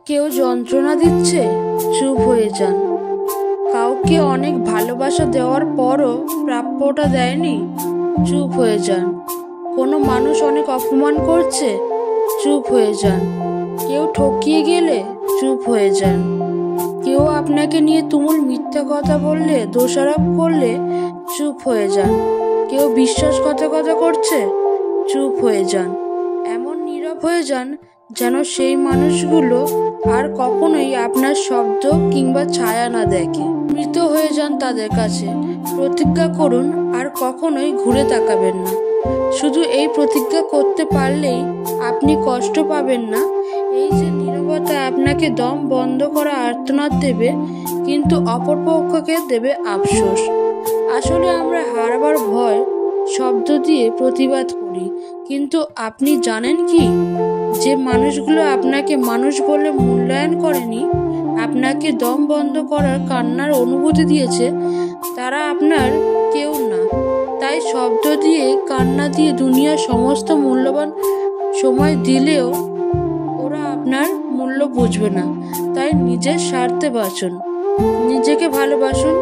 কেউ যন্ত্রণা দিচ্ছে, চুপ হয়ে যান। কাউকে অনেক ভালোবাসা দেওয়ার পরও প্রাপ্যটা দেয়নি, চুপ হয়ে যান। কোনো মানুষ অনেক অপমান করছে, চুপ হয়ে যান। কেউ ঠকিয়ে গেলে চুপ হয়ে যান। কেউ আপনাকে নিয়ে তুমুল মিথ্যা কথা বললে, দোষারোপ করলে চুপ হয়ে যান। কেউ বিশ্বাসঘাতকতা করছে, চুপ হয়ে যান। এমন নীরব হয়ে যান যেন সেই মানুষগুলো আর কখনোই আপনার শব্দ কিংবা ছায়া না দেখে। মৃত হয়ে যান তাদের কাছে। প্রতিজ্ঞা করুন আর কখনোই ঘুরে তাকাবেন না। শুধু এই প্রতিজ্ঞা করতে পারলেই আপনি কষ্ট পাবেন না। এই যে নীরবতা আপনাকে দম বন্ধ করা আর্তনাদ দেবে, কিন্তু অপরপক্ষকে দেবে আফসোস। আসলে আমরা হারবার ভয় শব্দ দিয়ে প্রতিবাদ করি, কিন্তু আপনি জানেন কি, যে মানুষগুলো আপনাকে মানুষ বলে মূল্যায়ন করেনি, আপনাকে দম বন্ধ করার কান্নার অনুভূতি দিয়েছে, তারা আপনার কেউ না। তাই শব্দ দিয়ে, কান্না দিয়ে দুনিয়ার সমস্ত মূল্যবান সময় দিলেও ওরা আপনার মূল্য বুঝবে না। তাই নিজের স্বার্থে বাঁচুন, নিজেকে ভালোবাসুন।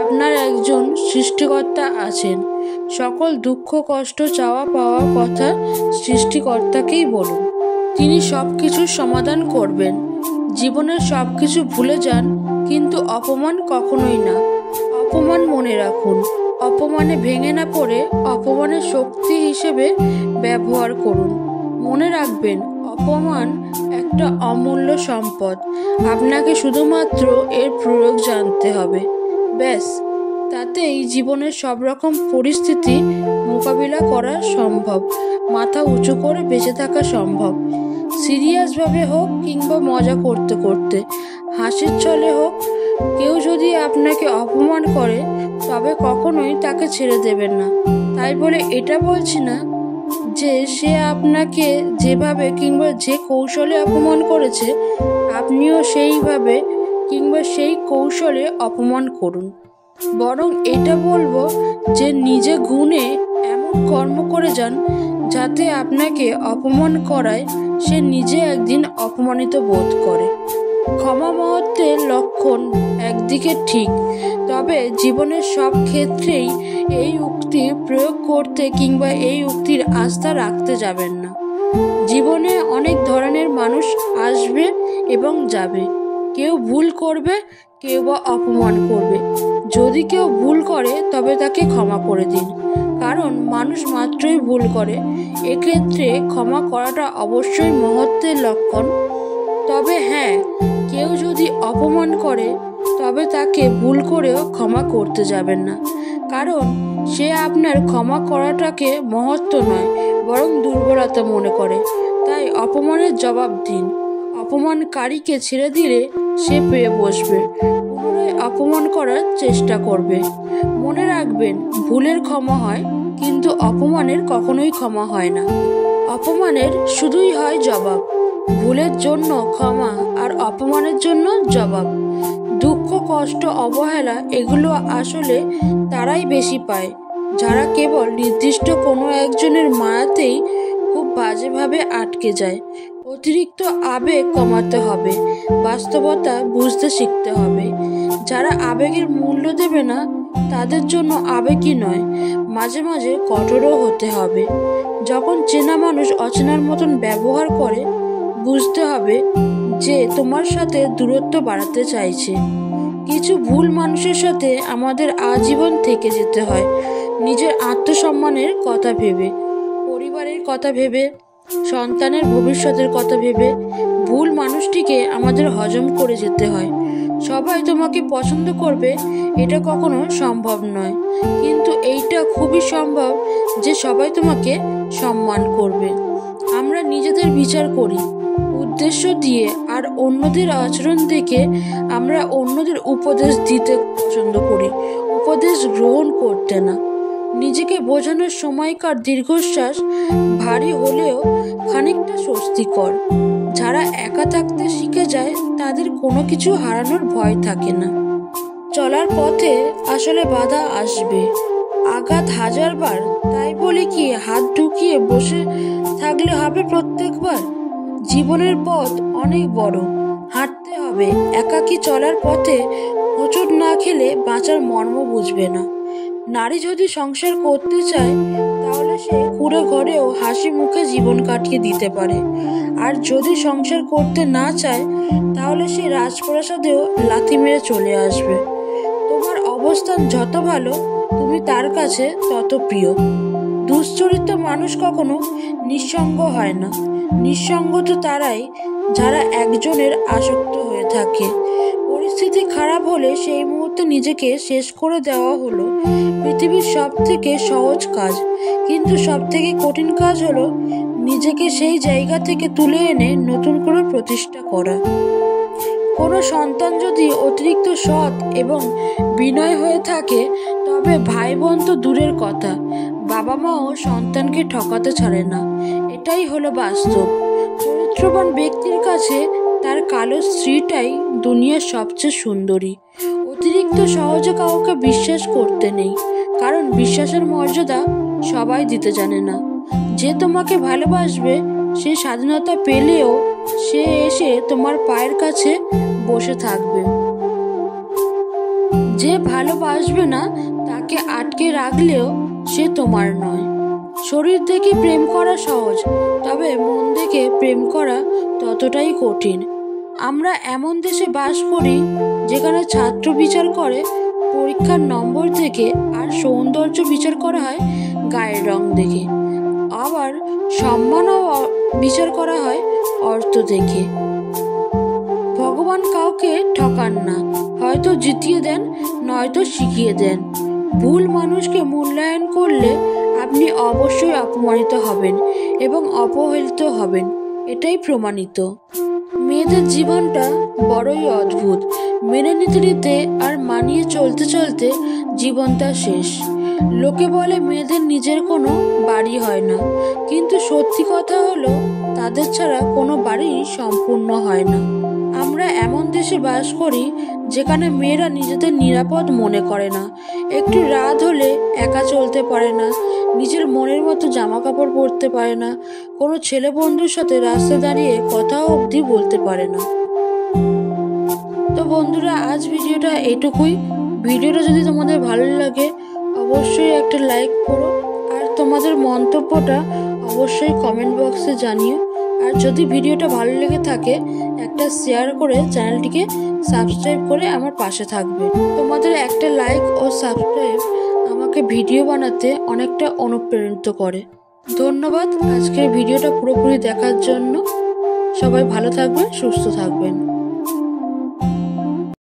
আপনার একজন সৃষ্টিকর্তা আছেন। সকল দুঃখ, কষ্ট, চাওয়া পাওয়ার কথা সৃষ্টিকর্তাকেই বলুন। তিনি সব কিছুর সমাধান করবেন। জীবনের সব কিছু ভুলে যান, কিন্তু অপমান কখনোই না। অপমান মনে রাখুন, অপমানে ভেঙে না পড়ে অপমানের শক্তি হিসেবে ব্যবহার করুন। মনে রাখবেন, অপমান একটা অমূল্য সম্পদ। আপনাকে শুধুমাত্র এর প্রয়োগ জানতে হবে, ব্যাস। তাতেই জীবনের সব রকম পরিস্থিতি মোকাবিলা করা সম্ভব। মাথা উঁচু করে বেঁচে থাকা সম্ভব। সিরিয়াসভাবে হোক কিংবা মজা করতে করতে, হাসির ছলে হোক, কেউ যদি আপনাকে অপমান করে তবে কখনোই তাকে ছেড়ে দেবেন না। তাই বলে এটা বলছি না যে সে আপনাকে যেভাবে কিংবা যে কৌশলে অপমান করেছে আপনিও সেইভাবে কিংবা সেই কৌশলে অপমান করুন। বরং এটা বলবো যে নিজে গুণে এমন কর্ম করে যান যাতে আপনাকে অপমান করায় সে নিজে একদিন অপমানিত বোধ করে। ক্ষমা মহত্বের লক্ষণ একদিকে ঠিক, তবে জীবনের সব ক্ষেত্রেই এই উক্তি প্রয়োগ করতে কিংবা এই উক্তির আস্থা রাখতে যাবেন না। জীবনে অনেক ধরনের মানুষ আসবে এবং যাবে। কেউ ভুল করবে, কেউ বা অপমান করবে। যদি কেউ ভুল করে তবে তাকে ক্ষমা করে দিন, কারণ মানুষ মাত্রই ভুল করে। এক্ষেত্রে ক্ষমা করাটা অবশ্যই মহত্বের লক্ষণ। তবে হ্যাঁ, কেউ যদি অপমান করে তবে তাকে ভুল করেও ক্ষমা করতে যাবেন না, কারণ সে আপনার ক্ষমা করাটাকে মহত্ব নয় বরং দুর্বলতা মনে করে। তাই অপমানের জবাব দিন। অপমানকারীকে ছেড়ে দিলে সে পেয়ে বসবে, পুনরায় অপমান করার চেষ্টা করবে। মনে রাখবেন, ভুলের ক্ষমা হয়, কিন্তু অপমানের কখনোই ক্ষমা হয় না। অপমানের শুধুই হয় জবাব। ভুলের জন্য ক্ষমা আর অপমানের জন্য জবাব। দুঃখ, কষ্ট, অবহেলা এগুলো আসলে তারাই বেশি পায় যারা কেবল নির্দিষ্ট কোনো একজনের মায়াতেই খুব বাজেভাবে আটকে যায়। অতিরিক্ত আবেগ কমাতে হবে, বাস্তবতা বুঝতে শিখতে হবে। যারা আবেগের মূল্য দেবে না তাদের জন্য আবেগই নয়, মাঝে মাঝে কঠোরও হতে হবে। যখন চেনা মানুষ অচেনার মতন ব্যবহার করে, বুঝতে হবে যে তোমার সাথে দূরত্ব বাড়াতে চাইছে। কিছু ভুল মানুষের সাথে আমাদের আজীবন থেকে যেতে হয়, নিজের আত্মসম্মানের কথা ভেবে, পরিবারের কথা ভেবে, সন্তানের ভবিষ্যতের কথা ভেবে। ভুল মানুষটিকে আমাদের হজম করে যেতে হয়। সবাই তোমাকে পছন্দ করবে এটা কখনো সম্ভব নয়, কিন্তু এইটা খুবই সম্ভব যে সবাই তোমাকে সম্মান করবে। আমরা নিজেদের বিচার করি উদ্দেশ্য দিয়ে, আর অন্যদের আচরণ দেখে আমরা অন্যদের উপদেশ দিতে পছন্দ করি, উপদেশ গ্রহণ করতে না। নিজেকে বোঝানোর সময়কার দীর্ঘশ্বাস ভারী হলেও খানিকটা স্বস্তিকর। যারা একা থাকতে শিখে যায় তাদের কোনো কিছু হারানোর ভয় থাকে না। চলার পথে আসলে বাধা আসবে, আঘাত হাজারবার। তাই বলে কি হাত ঢুকিয়ে বসে থাকলে হবে প্রত্যেকবার? জীবনের পথ অনেক বড়, হাঁটতে হবে। একাকী চলার পথে হোঁচট না খেলে বাঁচার মর্ম বুঝবে না। নারী যদি সংসার করতে চায় তাহলে সে কুঁড়ে ঘরেও হাসি মুখে জীবন কাটিয়ে দিতে পারে, আর যদি সংসার করতে না চায় তাহলে সে রাজপ্রাসাদেও লাথি মেরে চলে আসবে। তোমার অবস্থান যত ভালো তুমি তার কাছে তত প্রিয়। দুশ্চরিত্র মানুষ কখনো নিঃসঙ্গ হয় না। নিঃসঙ্গ তো তারাই যারা একজনের আসক্ত হয়ে থাকে। পরিস্থিতি খারাপ হলে সেই মুহূর্তে নিজেকে শেষ করে দেওয়া হলো পৃথিবীর সব থেকে সহজ কাজ, কিন্তু সব থেকে কঠিন কাজ হলো নিজেকে সেই জায়গা থেকে তুলে এনে নতুন করে প্রতিষ্ঠা করা। কোনো সন্তান যদি অতিরিক্ত সৎ এবং বিনয় হয়ে থাকে তবে ভাই বোন তো দূরের কথা, বাবা মাও সন্তানকে ঠকাতে ছাড়ে না। এটাই হলো বাস্তব। চরিত্রবান ব্যক্তির কাছে তার কালো স্ত্রীটাই দুনিয়ার সবচেয়ে সুন্দরী। অতিরিক্ত সহজে কাউকে বিশ্বাস করতে নেই, কারণ বিশ্বাসের মর্যাদা সবাই দিতে জানে না। যে তোমাকে ভালোবাসবে সে স্বাধীনতা পেলেও সে এসে তোমার পায়ের কাছে বসে থাকবে। যে ভালোবাসবে না তাকে আটকে রাখলেও সে তোমার নয়। শরীর দেখে প্রেম করা সহজ, তবে মন দেখে প্রেম করা ততটাই কঠিন। আমরা এমন দেশে বাস করি যেখানে ছাত্র বিচার করে পরীক্ষার নম্বর থেকে, আর সৌন্দর্য বিচার করা হয় গায়ের রং দেখে, আবার সম্মানও বিচার করা হয় অর্থ দেখে। ভগবান কাউকে ঠকান না, হয়তো জিতিয়ে দেন নয়তো শিখিয়ে দেন। ভুল মানুষকে মূল্যায়ন করলে আপনি অবশ্যই অপমানিত হবেন এবং অবহেলিত হবেন, এটাই প্রমাণিত। মেয়েদের জীবনটা বড়ই অদ্ভুত। মেনে নিতে নিতে আর মানিয়ে চলতে চলতে জীবনটা শেষ। লোকে বলে মেয়েদের নিজের কোনো বাড়ি হয় না, কিন্তু সত্যি কথা হলো তাদের ছাড়া কোনো বাড়ি সম্পূর্ণ হয় না। আমরা এমন দেশে বাস করি যেখানে মেয়েরা নিজেদের নিরাপদ মনে করে না। একটু রাত হলে একা চলতে পারে না, নিজের মনের মতো জামা কাপড় পরতে পারে না, কোনো ছেলে বন্ধুর সাথে রাস্তায় দাঁড়িয়ে কথাও অবধি বলতে পারে না। তো বন্ধুরা, আজ ভিডিওটা এটুকুই। ভিডিওটা যদি তোমাদের ভালো লাগে অবশ্যই একটা লাইক করো, আর তোমাদের মন্তব্যটা অবশ্যই কমেন্ট বক্সে জানিও। আর যদি ভিডিওটা ভালো লেগে থাকে একটা শেয়ার করে চ্যানেলটিকে সাবস্ক্রাইব করে আমার পাশে থাকবে। তোমাদের একটা লাইক ও সাবস্ক্রাইব আমাকে ভিডিও বানাতে অনেকটা অনুপ্রাণিত করে। ধন্যবাদ আজকের ভিডিওটা পুরোপুরি দেখার জন্য। সবাই ভালো থাকবেন, সুস্থ থাকবেন।